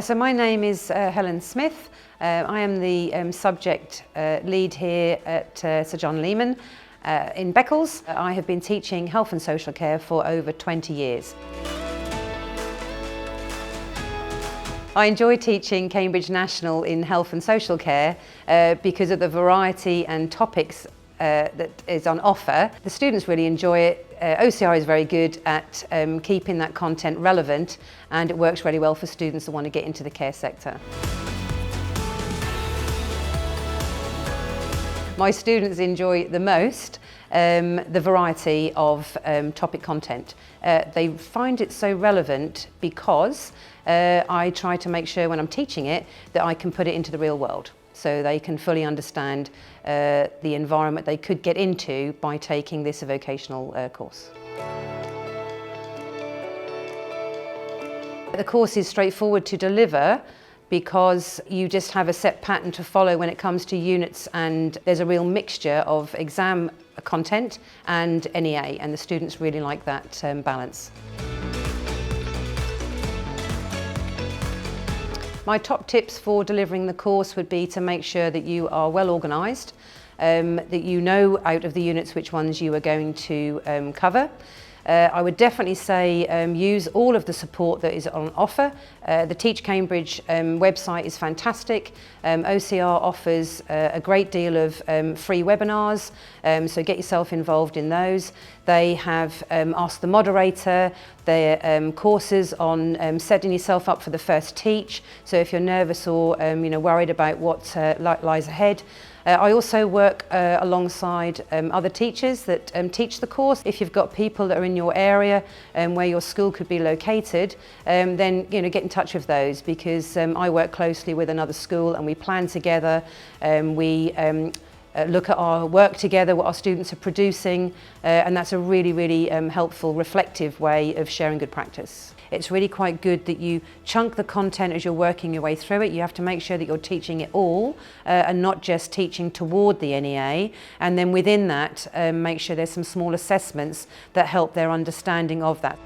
So my name is Helen Smith. I am the subject lead here at Sir John Leman in Beccles. I have been teaching health and social care for over 20 years. I enjoy teaching Cambridge National in health and social care because of the variety and topics that is on offer. The students really enjoy it. OCR is very good at keeping that content relevant, and it works really well for students that want to get into the care sector. My students enjoy the most the variety of topic content. They find it so relevant because I try to make sure when I'm teaching it that I can put it into the real world, so they can fully understand the environment they could get into by taking this vocational course. The course is straightforward to deliver because you just have a set pattern to follow when it comes to units, and there's a real mixture of exam content and NEA, and the students really like that balance. My top tips for delivering the course would be to make sure that you are well organised, that you know out of the units which ones you are going to cover. I would definitely say use all of the support that is on offer. The Teach Cambridge website is fantastic. OCR offers a great deal of free webinars, so get yourself involved in those. They have Ask the Moderator, their courses on setting yourself up for the first teach, so if you're nervous or worried about what lies ahead. I also work alongside other teachers that teach the course. If you've got people that are in your area where your school could be located, then get in touch with those, because I work closely with another school and we plan together. We look at our work together, what our students are producing, and that's a really helpful, reflective way of sharing good practice. It's really quite good that you chunk the content as you're working your way through it. You have to make sure that you're teaching it all and not just teaching toward the NEA, and then within that make sure there's some small assessments that help their understanding of that.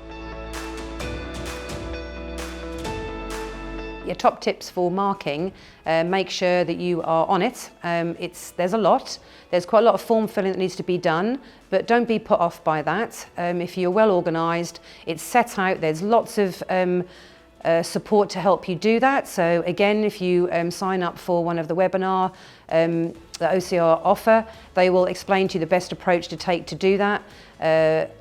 Your top tips for marking: make sure that you are on it. There's a lot. There's quite a lot of form filling that needs to be done, but don't be put off by that. If you're well organised, it's set out, there's lots of support to help you do that. So again, if you sign up for one of the webinar that OCR offer, they will explain to you the best approach to take to do that.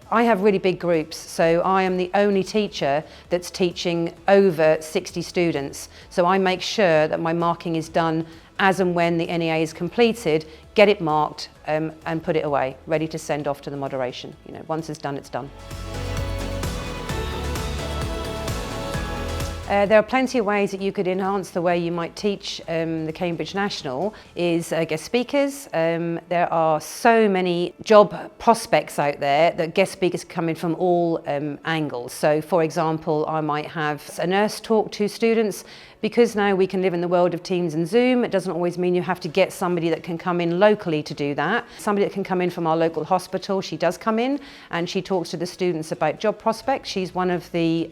I have really big groups, so I am the only teacher that's teaching over 60 students. So I make sure that my marking is done as and when the NEA is completed, get it marked and put it away, ready to send off to the moderation. Once it's done, it's done. There are plenty of ways that you could enhance the way you might teach the Cambridge National is guest speakers. There are so many job prospects out there that guest speakers come in from all angles. So for example, I might have a nurse talk to students. Because now we can live in the world of Teams and Zoom, it doesn't always mean you have to get somebody that can come in locally to do that. Somebody that can come in from our local hospital, she does come in and she talks to the students about job prospects. She's one of the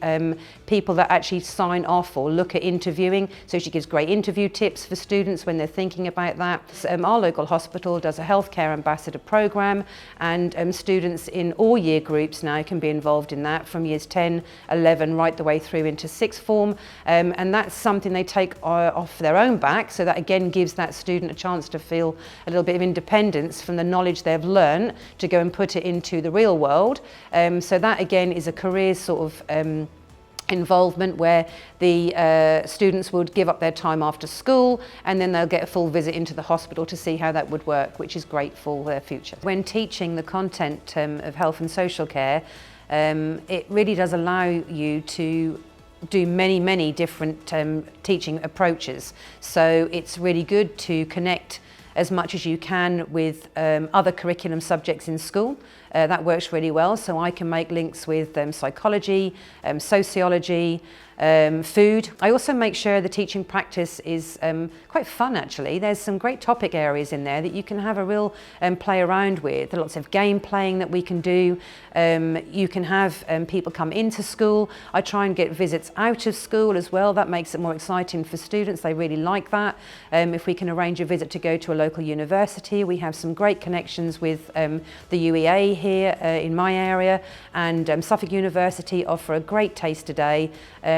people that actually sign off or look at interviewing, so she gives great interview tips for students when they're thinking about that. Our local hospital does a healthcare ambassador program, and students in all year groups now can be involved in that, from years 10, 11 right the way through into sixth form, and that's something they take off their own back, so that again gives that student a chance to feel a little bit of independence from the knowledge they've learned to go and put it into the real world. So that again is a career sort of involvement where the students would give up their time after school, and then they'll get a full visit into the hospital to see how that would work, which is great for their future. When teaching the content of health and social care, it really does allow you to do many different teaching approaches. So it's really good to connect as much as you can with other curriculum subjects in school. That works really well, so I can make links with psychology, sociology, food. I also make sure the teaching practice is quite fun actually. There's some great topic areas in there that you can have a real play around with. There are lots of game playing that we can do. You can have people come into school. I try and get visits out of school as well. That makes it more exciting for students. They really like that. If we can arrange a visit to go to a local university, we have some great connections with the UEA here in my area, and Suffolk University offer a great taster day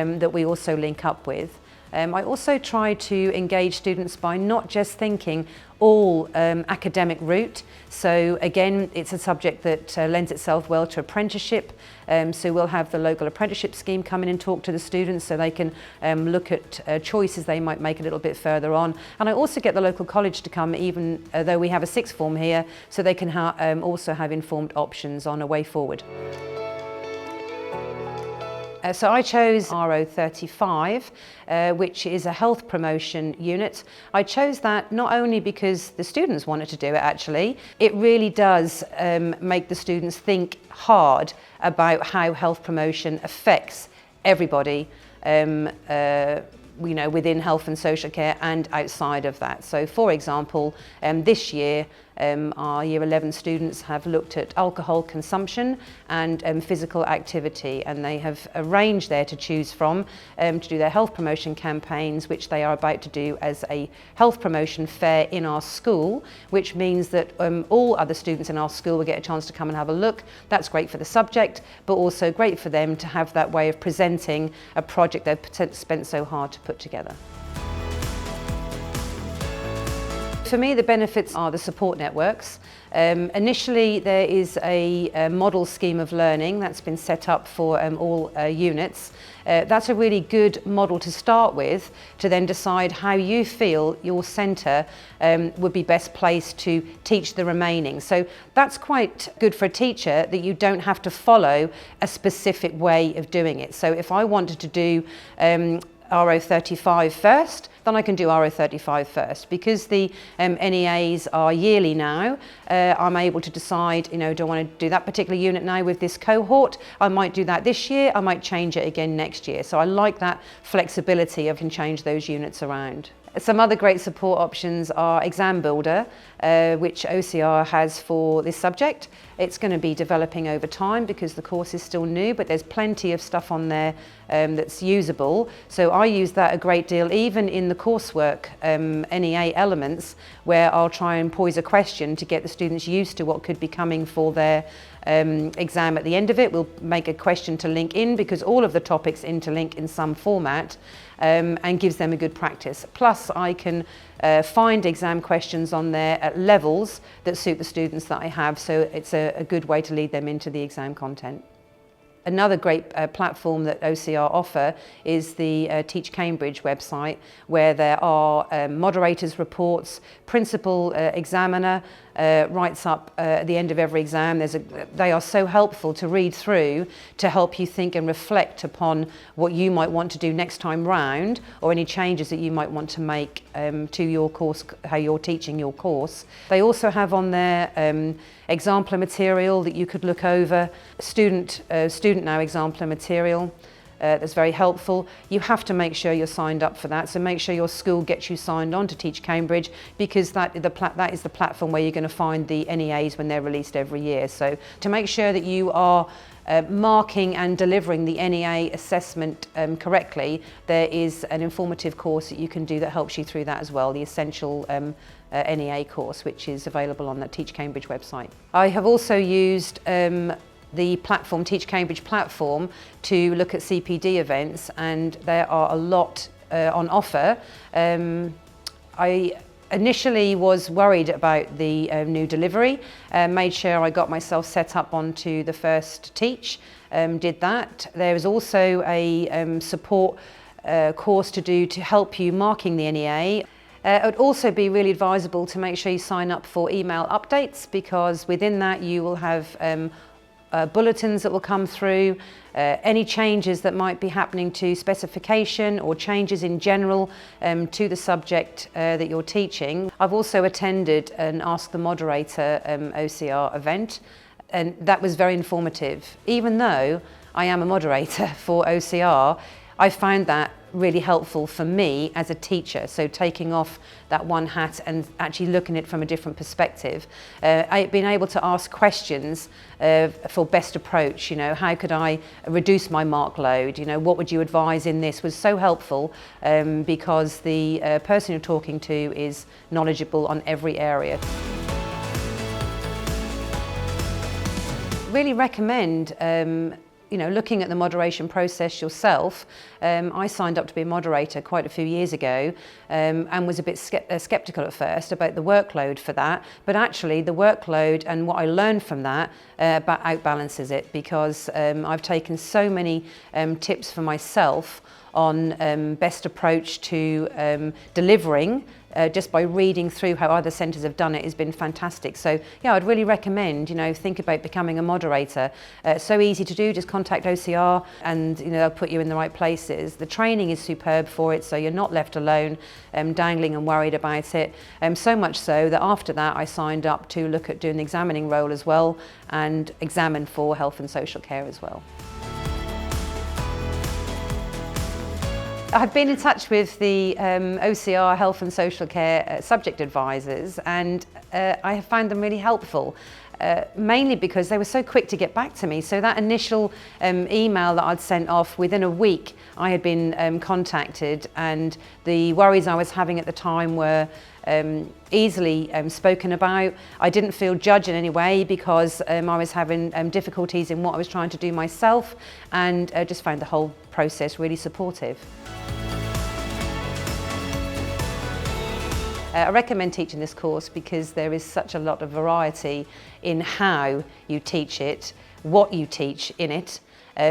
that we also link up with. I also try to engage students by not just thinking all academic route. So again, it's a subject that lends itself well to apprenticeship. So we'll have the local apprenticeship scheme come in and talk to the students so they can look at choices they might make a little bit further on. And I also get the local college to come, even though we have a sixth form here, so they can also have informed options on a way forward. So I chose RO35, which is a health promotion unit. I chose that not only because the students wanted to do it actually, it really does make the students think hard about how health promotion affects everybody within health and social care and outside of that. So for example, this year our Year 11 students have looked at alcohol consumption and physical activity, and they have a range there to choose from to do their health promotion campaigns, which they are about to do as a health promotion fair in our school, which means that all other students in our school will get a chance to come and have a look. That's great for the subject, but also great for them to have that way of presenting a project they've spent so hard to put together. For me, the benefits are the support networks. Initially, there is a model scheme of learning that's been set up for all units. That's a really good model to start with, to then decide how you feel your centre would be best placed to teach the remaining. So that's quite good for a teacher, that you don't have to follow a specific way of doing it. So if I wanted to do RO35 first, then I can do RO35 first. Because the NEAs are yearly now, I'm able to decide, do I want to do that particular unit now with this cohort? I might do that this year, I might change it again next year. So I like that flexibility of can change those units around. Some other great support options are ExamBuilder, which OCR has for this subject. It's going to be developing over time because the course is still new, but there's plenty of stuff on there that's usable. So I use that a great deal, even in the coursework NEA elements, where I'll try and pose a question to get the students used to what could be coming for their exam at the end of it. We'll make a question to link in, because all of the topics interlink in some format, and gives them a good practice. Plus I can find exam questions on there at levels that suit the students that I have, so it's a good way to lead them into the exam content. Another great platform that OCR offer is the Teach Cambridge website, where there are moderators' reports, principal examiner writes up at the end of every exam. They are so helpful to read through, to help you think and reflect upon what you might want to do next time round, or any changes that you might want to make to your course, how you're teaching your course. They also have on there exemplar material that you could look over, student now exemplar material. That's very helpful. You have to make sure you're signed up for that, so make sure your school gets you signed on to Teach Cambridge, because that is the platform where you're going to find the NEAs when they're released every year. So to make sure that you are marking and delivering the NEA assessment correctly, there is an informative course that you can do that helps you through that as well, the Essential NEA course, which is available on the Teach Cambridge website. I have also used the platform, Teach Cambridge platform, to look at CPD events, and there are a lot on offer. I initially was worried about the new delivery, made sure I got myself set up onto the first Teach, did that. There is also a support course to do to help you marking the NEA. It would also be really advisable to make sure you sign up for email updates, because within that you will have bulletins that will come through, any changes that might be happening to specification or changes in general to the subject that you're teaching. I've also attended an Ask the Moderator OCR event, And that was very informative. Even though I am a moderator for OCR, I found that really helpful for me as a teacher. So taking off that one hat and actually looking at it from a different perspective. Being able to ask questions for best approach, how could I reduce my mark load? What would you advise in this was so helpful because the person you're talking to is knowledgeable on every area. Really recommend looking at the moderation process yourself. I signed up to be a moderator quite a few years ago and was a bit sceptical at first about the workload for that, but actually the workload and what I learned from that outbalances it, because I've taken so many tips for myself on best approach to delivering just by reading through how other centres have done it has been fantastic. So yeah, I'd really recommend, think about becoming a moderator. It's so easy to do, just contact OCR and they'll put you in the right places. The training is superb for it, so you're not left alone dangling and worried about it. So much so that after that I signed up to look at doing the examining role as well and examine for health and social care as well. I've been in touch with the OCR Health and Social Care subject advisors, and I have found them really helpful, mainly because they were so quick to get back to me. So that initial email that I'd sent off, within a week I had been contacted, and the worries I was having at the time were easily spoken about. I didn't feel judged in any way because I was having difficulties in what I was trying to do myself, and just found the whole process really supportive. I recommend teaching this course because there is such a lot of variety in how you teach it, what you teach in it.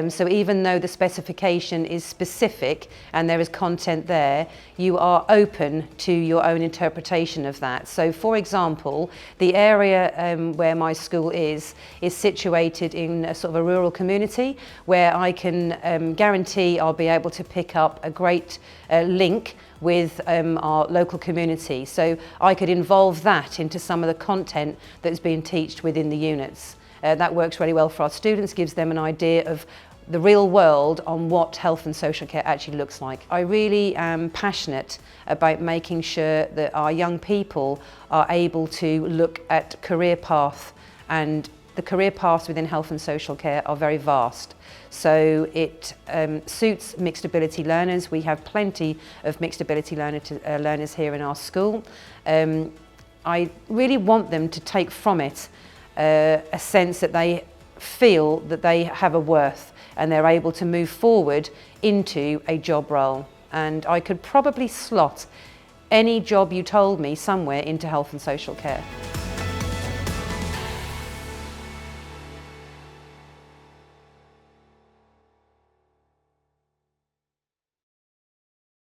So even though the specification is specific and there is content there, you are open to your own interpretation of that. So for example, the area where my school is situated in a sort of a rural community where I can guarantee I'll be able to pick up a great link with our local community. So I could involve that into some of the content that's being taught within the units. That works really well for our students, gives them an idea of the real world on what health and social care actually looks like. I really am passionate about making sure that our young people are able to look at career path, and the career paths within health and social care are very vast. So it suits mixed ability learners. We have plenty of mixed ability learners here in our school. I really want them to take from it a sense that they feel that they have a worth and they're able to move forward into a job role. And I could probably slot any job you told me somewhere into health and social care.